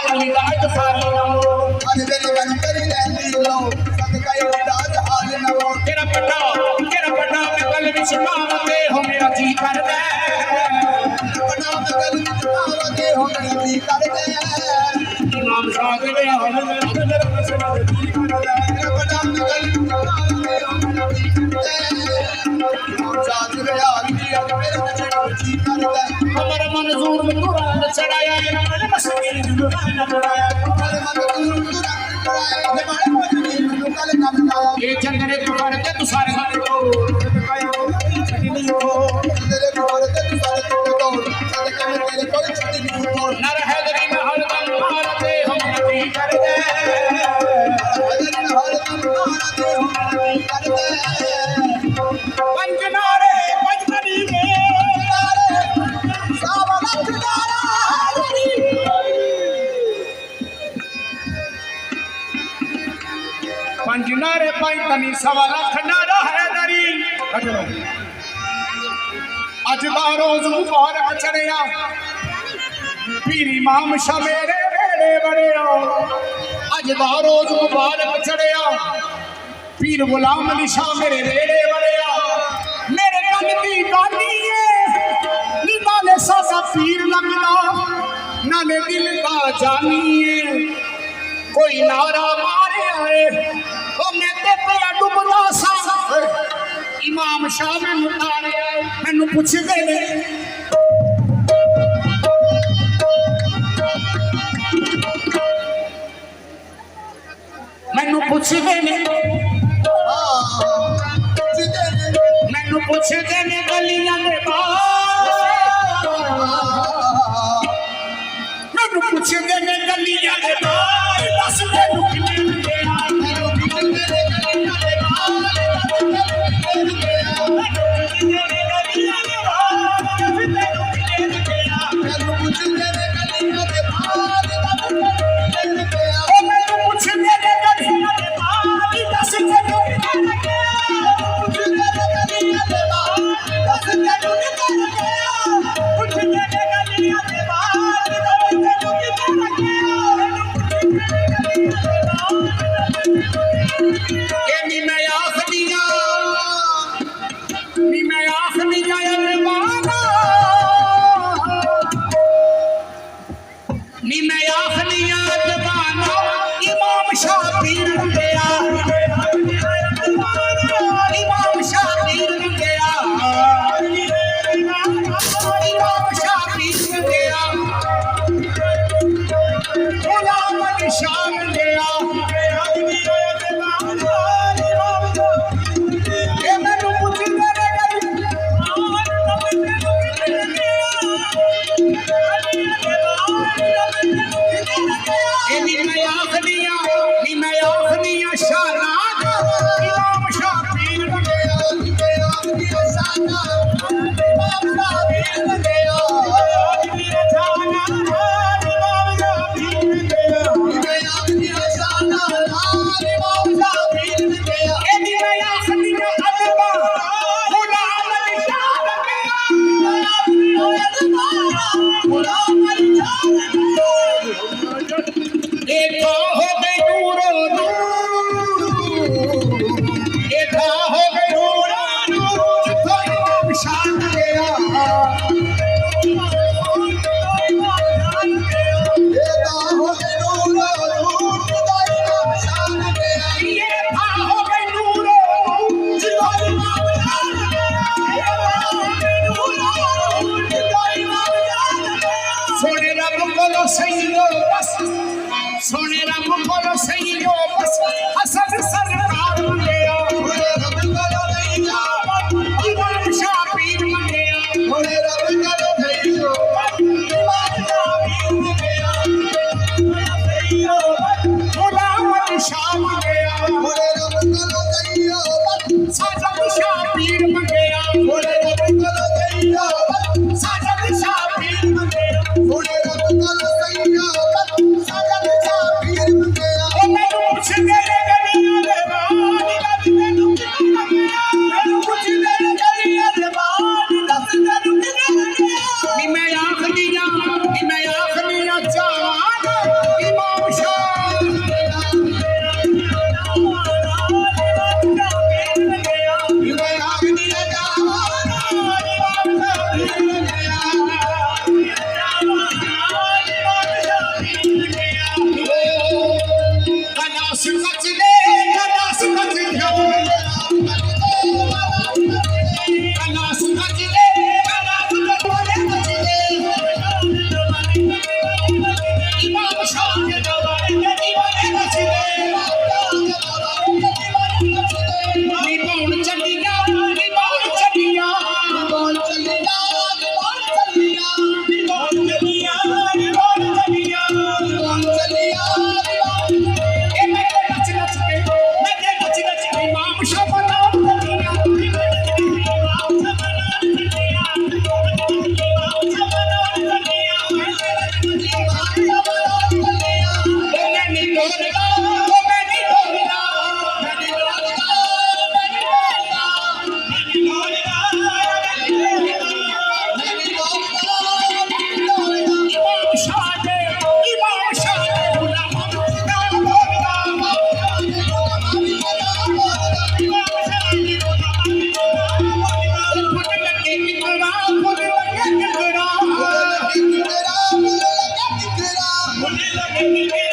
अली दा अज सारी नमो अरे दिल बन करी रहती लो सदका इमदाद हाल नवो तेरा पटा मैं गल विच पावते हो मेरा जी करदा बड़ा मगल विच पावते हो मेरा जी करदा इमाम साहब दे हाल में नजर मसला जी करदा बड़ा मगल विच पावते हो मेरा जी करदा जात रे हाल की अज मेरे जी करदा अमर मंजूर कुरान चढ़ाया मन मस्ती दुकान चढ़ाया अरे मंजूर कुरान चढ़ाया बड़े मजनी मनु कल कमला ये चंदने को करके तू सारे को छड़ी नहीं हो तेरे घर के तू सारे को सदका में तेरे कोई छड़ी नहीं हो नर हैदरी में हर दम मारते हम नबी कर दे पंजनारे पंजनी में पंजनारे पंजनी सवा लख नारा हैदरी अज दा रोज मुबारक चढ़िया पीर इमाम शाह मेरे वेड़े बड़िया अज दा रोज मुबारक चढ़िया पीर गुलाम अली शाह मेरे वेड़े बड़िया मेरे कल दी गानी है नी नाले सासा पीर लगना नाले दिल का जानी है कोई नारा मारे आए ओ मैं ते पिया डुबदा सा इमाम शाह मैनू तारे आए मैनू पुछदे ने मैनू पुछदे ने मैनू पुछदे ने गलियां दे बाहर मैनू पुछदे ने गलियां दे बाहर दस मैनू किने देना मैनू पुछदे ने गलियां दे बाहर सोने रब को सही हो बस हसन सरकार मंगया रब को नहीं इमाम शाह पीर मंगया सोने रब को सही हो इमाम शाह पीर मंगया सही हो गुलाम अली शाह मंगया सोने रब को सही हो साजद शाह पीर मंगया सोने रब को सही हो साजद शाह पीर मंगया सोने रब को सही हो साजद शाह पीर मंगया ओ मैं पूछ दे लगेगी